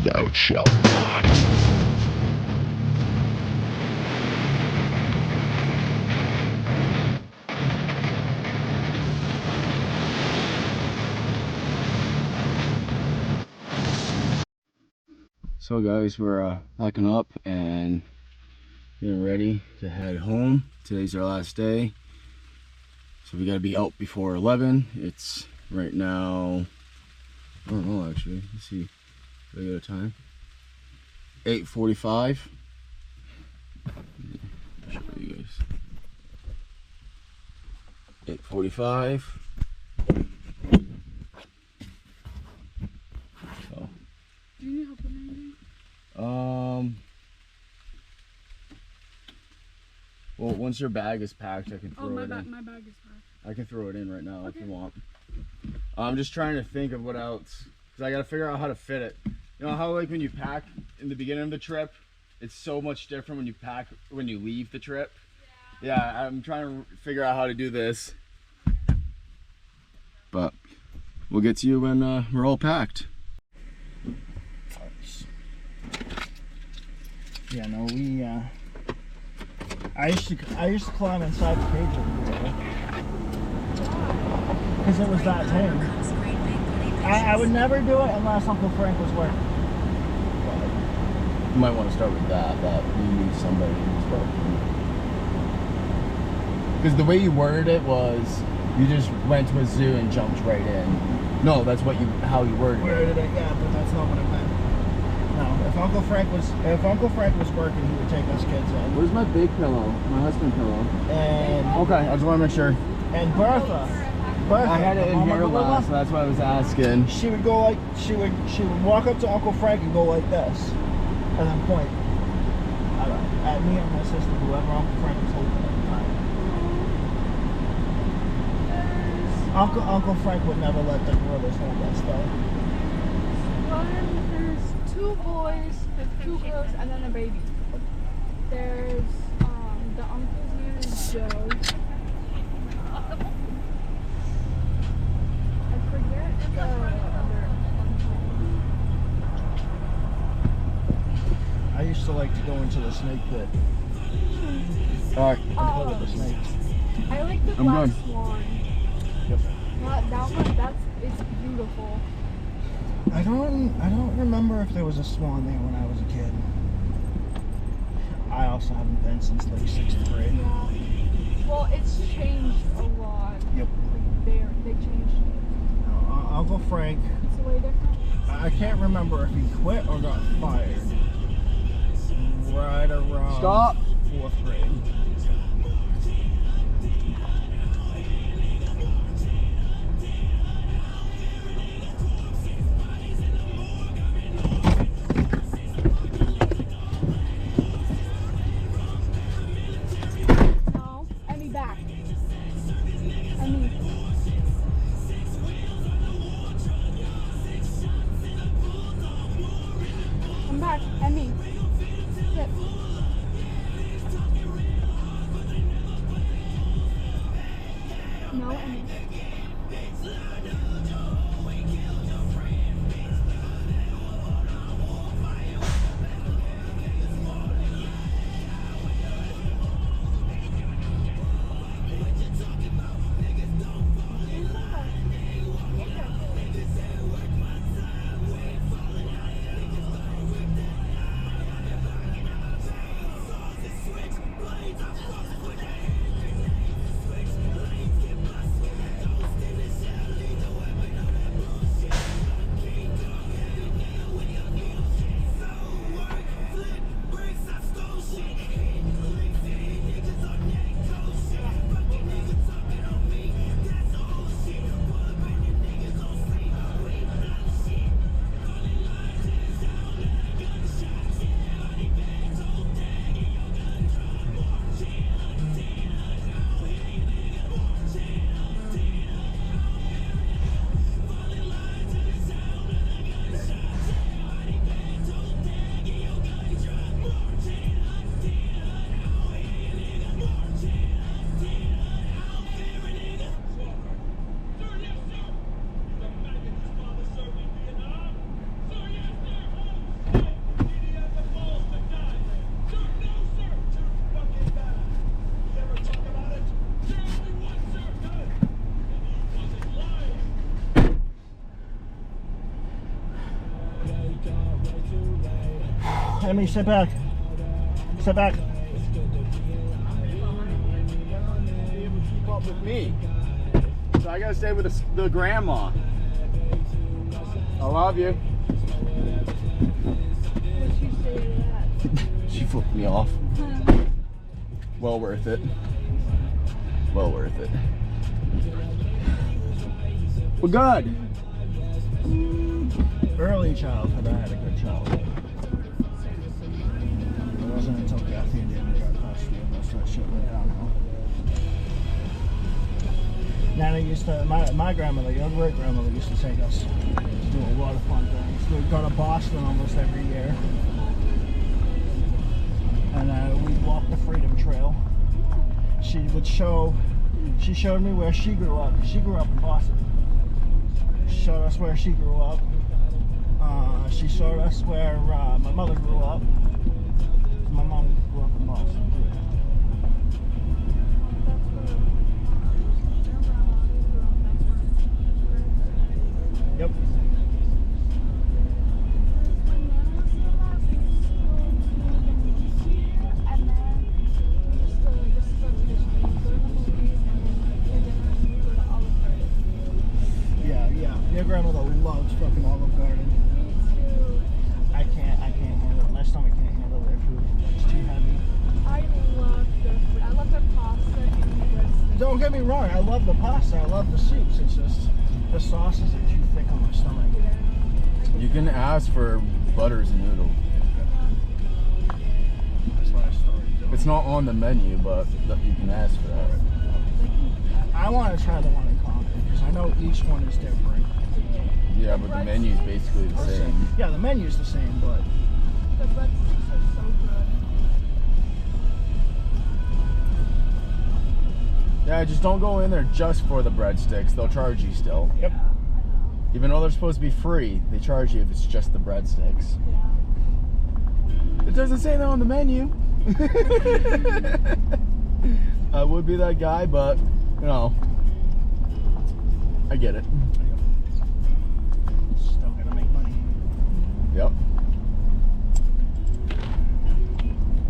thou shalt not. So guys, we're packing up and getting ready to head home. Today's our last day, so we gotta be out before 11. It's right now, I don't know actually, let's see, do I get a time? 8:45. Show you guys. 8:45. So. Do you need help with anything? Well, once your bag is packed, I can throw it in. My bag is packed. I can throw it in right now Okay. if you want. I'm just trying to think of what else, because I gotta figure out how to fit it. You know how like when you pack in the beginning of the trip, it's so much different when you pack when you leave the trip. Yeah, I'm trying to figure out how to do this. But we'll get to you when we're all packed. Yeah, no, we I used to climb inside the cage every day because it was that tame. I would never do it unless Uncle Frank was working. You might want to start with that you need somebody who's working. Because the way you worded it was, you just went to a zoo and jumped right in. No, that's what how you worded it. Yeah, but that's not what I meant. No, if Uncle Frank was working, he would take us kids in. Where's my big pillow? My husband pillow. And Okay, I just want to make sure. and Bertha, I had it in Mama here Gorilla, last, so that's why I was asking. she would go like she would walk up to Uncle Frank and go like this, and then point at me and my sister, whoever Uncle Frank was holding at the time. Uncle Frank would never let the gorillas hold us though. There's 2 boys, 2 girls, and then a baby. There's the uncle's name is Joe. I forget the other uncle. I used to like to go into the snake pit Alright. and play with the snakes. I like the I'm black good. swan. Yep. That one, it's beautiful. I don't remember if there was a swan there when I was a kid. I also haven't been since like 6th grade. Yeah. Well, it's changed a lot. Yep. Like they changed it. Uncle Frank, It's way different. I can't remember if he quit or got fired. Right around Stop. 4th grade. No, Emmy back. Emmy. Come back, Emmy. Sit. No, Emmy. Emmy, sit back. Sit back. Keep up with me. So I gotta stay with the grandma. I love you. What'd she say to that? She flipped me off. Well worth it. Well worth it. We're good. Early childhood, I had a good childhood. It wasn't until Kathy and David got custody and most of that shit went downhill. Nana used to, my grandmother, your great grandmother, used to take us to do a lot of fun things. We'd go to Boston almost every year. And we'd walk the Freedom Trail. She showed me where she grew up. She grew up in Boston. She showed us where she grew up. She showed us where my mother grew up. My mom grew up in Boston. Yep. Yeah. Your grandmother loves fucking Olive Garden. I can't handle it. My stomach can't handle their food. It's too heavy. I love their food. I love their pasta and breadsticks. Don't get me wrong, I love the pasta, I love the soups. It's just the sauces are too thick on my stomach. You can ask for butters and noodle. That's what I started doing. It's not on the menu, but you can ask for that. I want to try the one in Compton because I know each one is different. Yeah, but the menu's basically the same. Yeah, the menu's the same, but The breadsticks are so good. Yeah, just don't go in there just for the breadsticks. They'll charge you still. yep. Even though they're supposed to be free, they charge you if it's just the breadsticks. Yeah. It doesn't say that on the menu. I would be that guy, but, you know, I get it. Still gonna make money. Yep.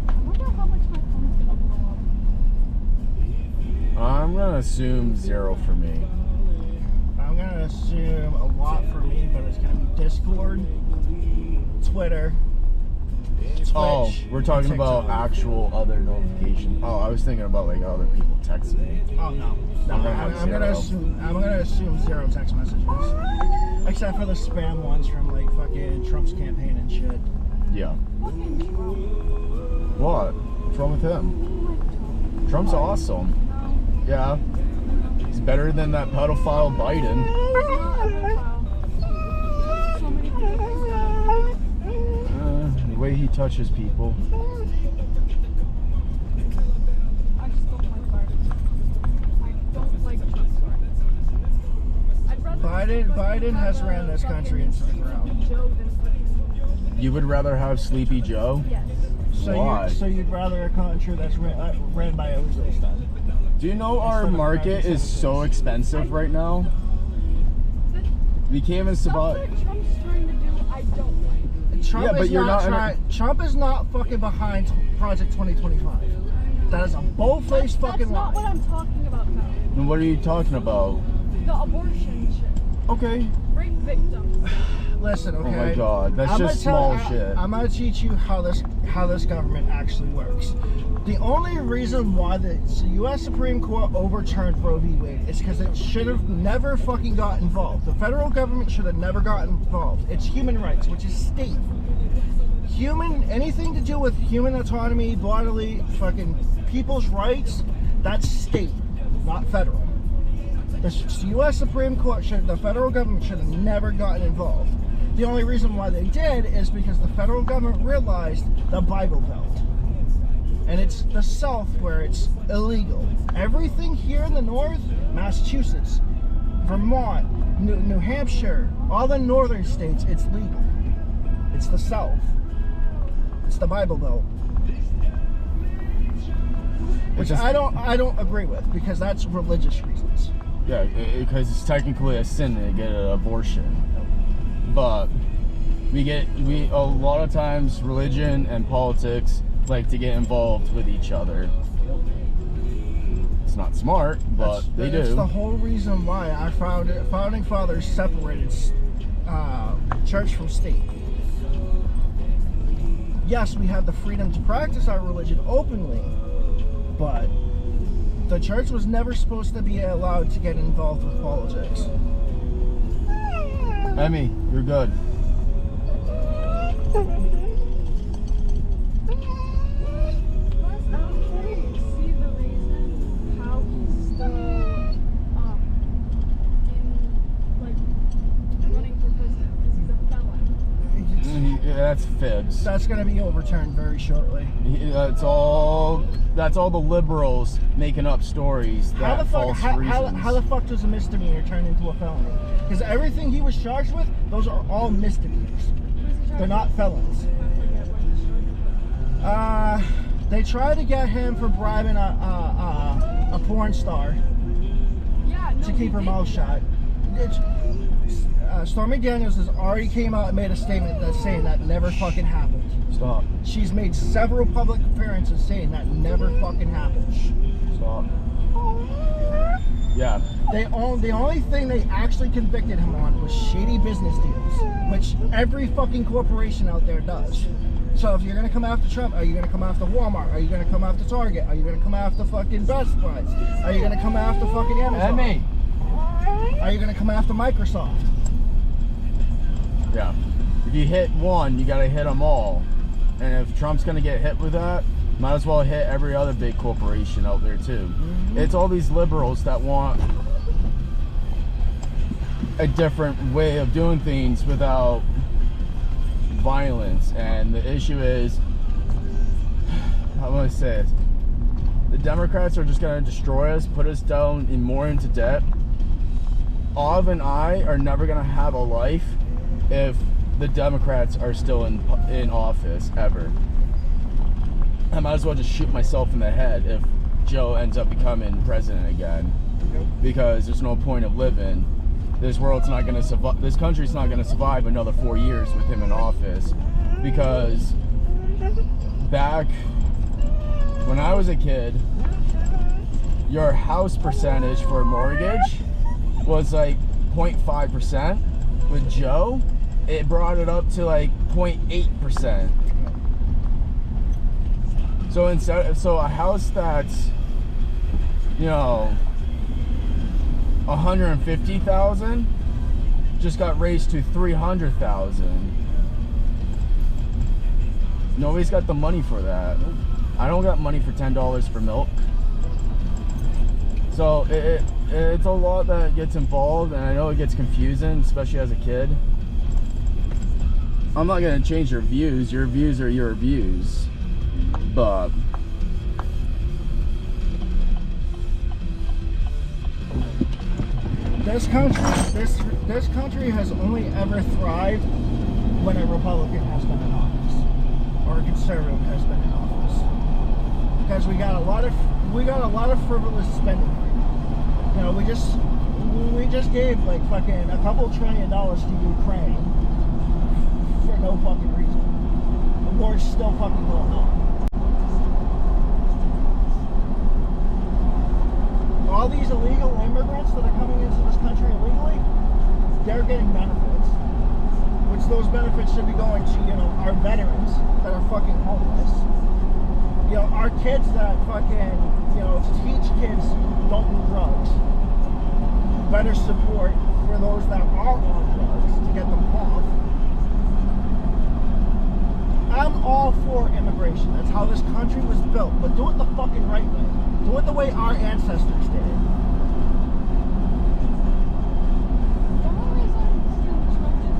I wonder how much my phone's gonna blow up. I'm gonna assume 0 for me. I'm gonna assume a lot for me, but it's gonna be Discord, Twitter, Twitch, Oh, we're talking and about TikTok. actual other notifications. Oh, I was thinking about like other people texting me. Oh no, I'm gonna have I'm gonna zero. assume 0 text messages, except for the spam ones from like fucking Trump's campaign and shit. Yeah. Fucking Trump. What? What's wrong with him? Trump's awesome. No. Yeah. He's better than that pedophile Biden. He's not a pedophile. So many people think that. The way he touches people. I just don't like Biden. I don't like Trump. I'd rather Biden has ran this country into the ground. Joe than fucking. You would rather have Sleepy Joe? Yes. Why? So you'd rather a country that's ran by Ozils then? Do you know our market is so expensive right now? We can't even Stuff survive. that Trump's trying to do, I don't like. Trump Yeah, but is you're not Trump is not fucking behind Project 2025. That is a bold-faced fucking That's not lie. what I'm talking about now. And what are you talking about? The abortion shit. Okay. Rape victims. Listen, okay. Oh my god, that's I'm just gonna small tell- shit. I'm gonna teach you how this government actually works. The only reason why the U.S. Supreme Court overturned Roe v. Wade is because it should have never fucking got involved. The federal government should have never got involved. It's human rights, which is state. Anything to do with human autonomy, bodily, fucking people's rights, that's state, not federal. The U.S. Supreme Court the federal government should have never gotten involved. The only reason why they did is because the federal government realized the Bible Belt. And it's the South where it's illegal. Everything here in the North, Massachusetts, Vermont, New Hampshire, all the northern states, it's legal. It's the South. It's the Bible Belt. Which I don't agree with because that's religious reasons. Yeah, because it's technically a sin to get an abortion. But a lot of times religion and politics like to get involved with each other. It's not smart, but they do. It's the whole reason why our founding fathers separated church from state. Yes, we have the freedom to practice our religion openly, but the church was never supposed to be allowed to get involved with politics. Emmy, you're good. Plus, I don't really see the reason how he's still running for president because he's a felon. Yeah, that's fibs. That's going to be overturned very shortly. That's all the liberals making up stories that false reasons. How the fuck does a misdemeanor turn into a felony? Because everything he was charged with, those are all misdemeanors. They're not felons. They tried to get him for bribing a porn star to keep her mouth shut. Stormy Daniels has already came out and made a statement that's saying that never fucking happened. Stop. She's made several public appearances saying that never fucking happened. Stop. Yeah. The only thing they actually convicted him on was shady business deals, which every fucking corporation out there does. So if you're gonna come after Trump, are you gonna come after Walmart? Are you gonna come after Target? Are you gonna come after fucking Best Buy? Are you gonna come after fucking Amazon? Emmy. Are you gonna come after Microsoft? Yeah. If you hit one, you gotta hit them all. And if Trump's gonna get hit with that, might as well hit every other big corporation out there too. Mm-hmm. It's all these liberals that want a different way of doing things without violence. And the issue is, how do I say it? The Democrats are just gonna destroy us, put us down more into debt. Auv and I are never gonna have a life if the Democrats are still in office ever. I might as well just shoot myself in the head if Joe ends up becoming president again, because there's no point of living. This world's not going to survive. This country's not going to survive another 4 years with him in office, because back when I was a kid, your house percentage for a mortgage was like 0.5%. With Joe, it brought it up to like 0.8%. So a house that's, you know, 150,000 just got raised to 300,000. Nobody's got the money for that. I don't got money for $10 for milk. So it's a lot that gets involved, and I know it gets confusing, especially as a kid. I'm not gonna change your views. Your views are your views. But this country has only ever thrived when a Republican has been in office or a conservative has been in office, because we got a lot of frivolous spending. You know, we just gave like fucking a couple $1 trillion to Ukraine for no fucking reason. The war's still fucking going on. All these illegal immigrants that are coming into this country illegally, they're getting benefits, which those benefits should be going to, you know, our veterans that are fucking homeless. You know, our kids that fucking, you know, teach kids don't do drugs. Better support for those that are on drugs to get them off. I'm all for immigration. That's how this country was built. But do it the fucking right way. Do it the way our ancestors did it. The only reason Trump is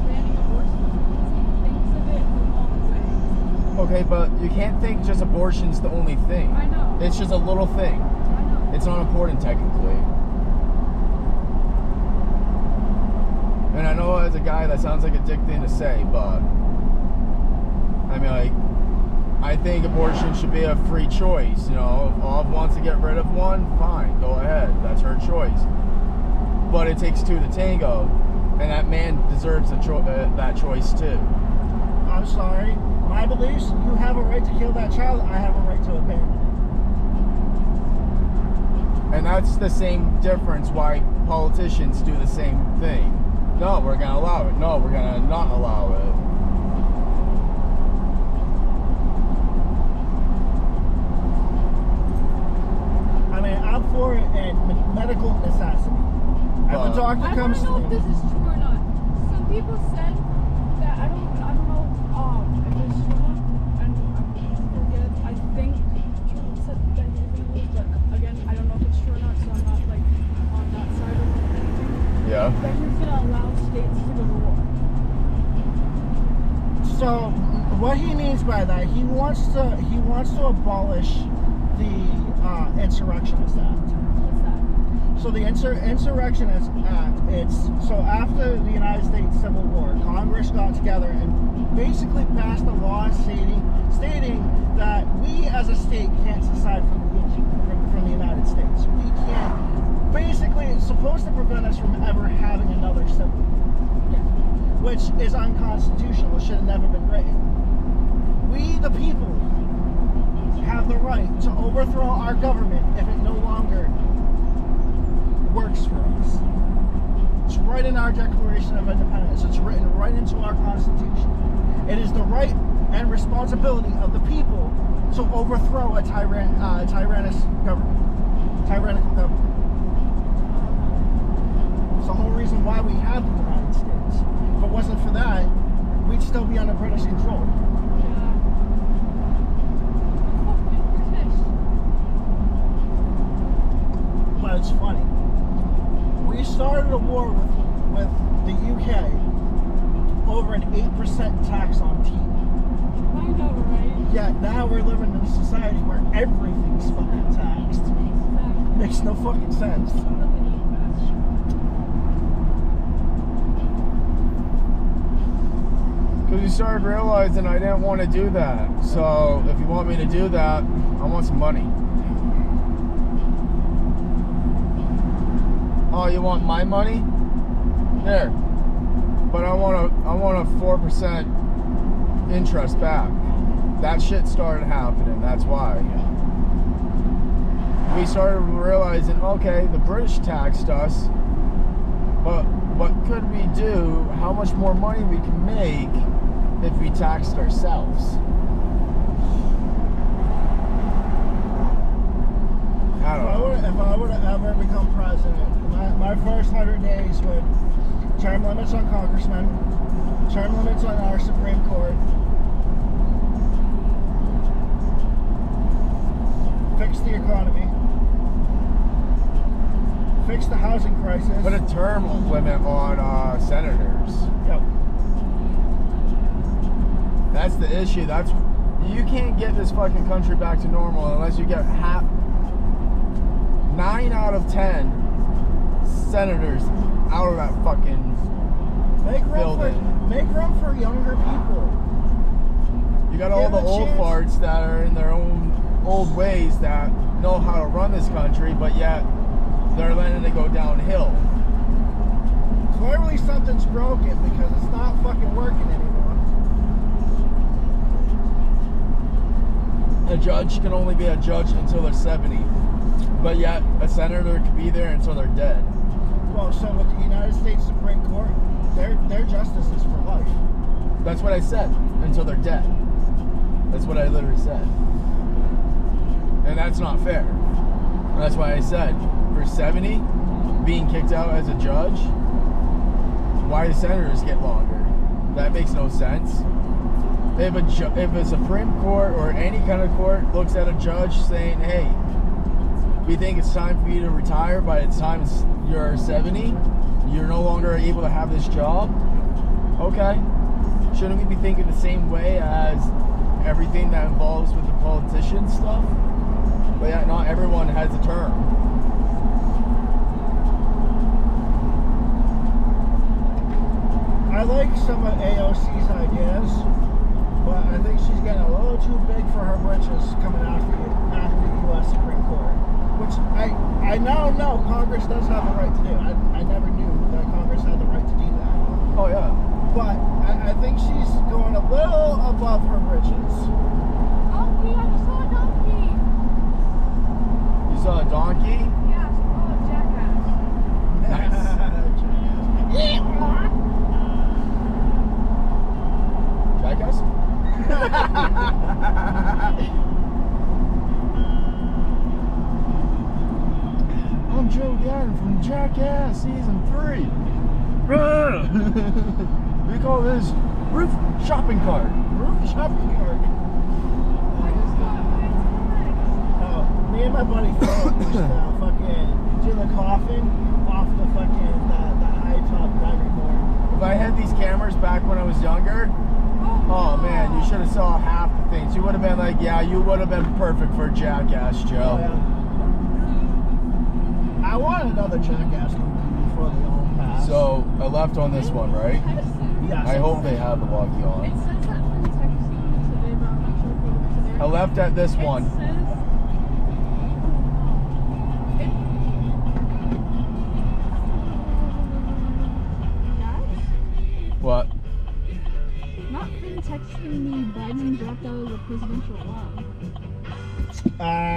banning abortion is because he thinks of it the wrong way. okay, but you can't think just abortion's the only thing. I know. It's just a little thing. I know. It's not important technically. And I know as a guy that sounds like a dick thing to say, but I mean, like, I think abortion should be a free choice. You know, if Auv wants to get rid of one, fine, go ahead. That's her choice. But it takes two to tango. And that man deserves that choice too. I'm sorry. My beliefs, you have a right to kill that child, I have a right to abandon it. And that's the same difference why politicians do the same thing. No, we're going to allow it. No, we're going to not allow it. I mean, I'm for it and medical necessity. If a doctor I comes want to know to if this is true or not. Some people said that I don't know if it's true or not, and I forget. I think Trump said that he was gonna lose, but again, I don't know if it's true or not, so I'm not like on that side of anything. Yeah. That he's gonna allow states to go to war. So what he means by that, he wants to abolish the Insurrectionist Act. What's that? So the Insurrectionist Act, it's so after the United States Civil War, Congress got together and basically passed a law stating that we as a state can't secede from the United States. We can't. Basically, it's supposed to prevent us from ever having another civil war, Yeah. which is unconstitutional. It should have never been written. We, the people, have the right to overthrow our government if it no longer works for us. It's right in our Declaration of Independence. It's written right into our Constitution. It is the right and responsibility of the people to overthrow a tyrannical government. It's the whole reason why we have the United States. If it wasn't for that, we'd still be under British control. But it's funny. We started a war with the UK over an 8% tax on tea. I know, right? Yet now we're living in a society where everything's fucking taxed. Exactly. Makes no fucking sense. Because you started realizing I didn't want to do that. So if you want me to do that, I want some money. Oh, you want my money? There. But I want a 4% interest back. That shit started happening. That's why. We started realizing, okay, the British taxed us, but what could we do? How much more money we can make if we taxed ourselves? I don't know. If I would have ever become president, my first 100 days would term limits on congressmen, term limits on our Supreme Court, fix the economy, fix the housing crisis. Put a term limit on senators. Yep. That's the issue. You can't get this fucking country back to normal unless you get 9 out of 10 senators out of that fucking building. Make room for younger people. You got all the old farts that are in their own old ways that know how to run this country, but yet they're letting it go downhill. Clearly something's broken because it's not fucking working anymore. A judge can only be a judge until they're 70, but yet a senator can be there until they're dead. Well, so with the United States Supreme Court, their justice is for life. That's what I said, until they're dead. That's what I literally said. And that's not fair. And that's why I said, for 70, being kicked out as a judge, why do senators get longer? That makes no sense. If a Supreme Court or any kind of court looks at a judge saying, hey, we think it's time for you to retire by the time you're 70, you're no longer able to have this job, okay. Shouldn't we be thinking the same way as everything that involves with the politician stuff? But yeah, not everyone has a term. I like some of AOC's ideas, but I think she's getting a little too big for her britches coming after the U.S. Supreme Court, which I now know Congress does have a right to do. I never knew that Congress had the right to do that. Oh yeah. but I think she's going a little above her britches. Oh, we just saw a donkey. You saw a donkey? Yeah, oh, jackass. Nice. Jackass? I'm Joe Gadden from Jackass Season 3. We call this roof shopping cart. Roof shopping cart. I just got my tags. Me and my buddy Phil used to fucking do the coughing off the fucking the high top diving board. If I had these cameras back when I was younger, oh man, you should have saw half the things. You would have been like, yeah, you would have been perfect for Jackass, Joe. Oh, yeah. I want another Jackass movie before they all pass. So I left on this one, right? yes, I hope they have the walkie It on. says that from texting today, but I'm not sure if it was today. I left at this It one. says- Guys, What? not Finn texting me Biden dropped out of the presidential law.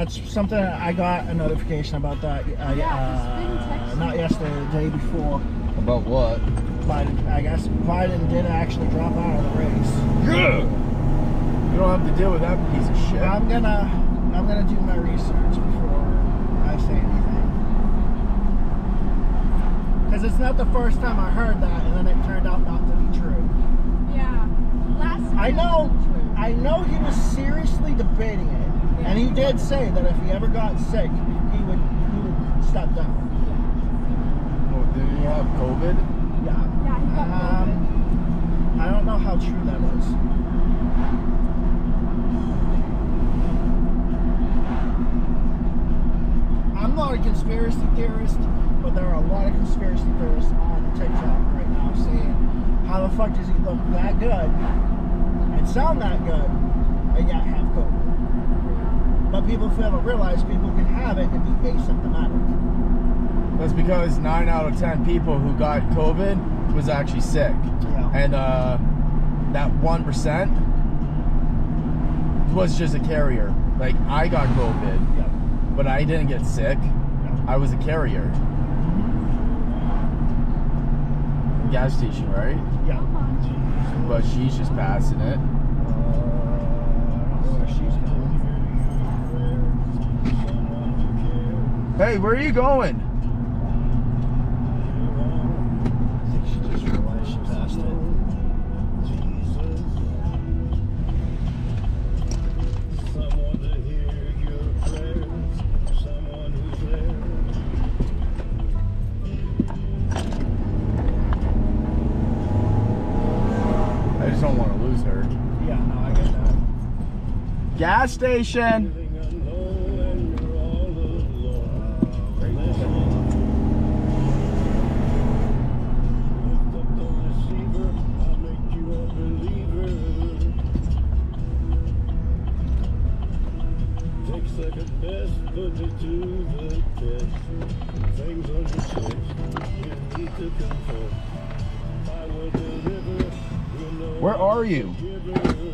It's something I got a notification about that. it's been texted. Not yesterday, the day before. About what? Biden, I guess Biden did actually drop out of the race. Yeah. You don't have to deal with that piece of shit. I'm gonna do my research before I say anything. Because it's not the first time I heard that, and then it turned out not to be true. Yeah. Last I know, True. I know he was seriously debating it, and he did say that if he ever got sick, he would step down. Oh, did he have COVID? Yeah. Yeah, he got COVID. I don't know how true that is. I'm not a conspiracy theorist, but there are a lot of conspiracy theorists on TikTok right now saying, how the fuck does he look that good and sound that good and yet have COVID? But people fail to realize people can have it and be asymptomatic. That's because 9 out of 10 people who got COVID was actually sick. Yeah. And that 1% was just a carrier. Like, I got COVID, Yeah. but I didn't get sick. I was a carrier. Gas station, right? Yeah. But she's just passing it. I don't know where she's going. Hey, where are you going? I think she just realized she passed it. Someone to hear your prayers, someone who's there. I just don't want to lose her. Yeah, no, I get that. Gas station. Feeling unknown and you're all alone. Lift up the receiver, I'll make you a believer. Take second best, put me to the test. Things on your chest, you need to confess. I will deliver, you know Where are you? giver.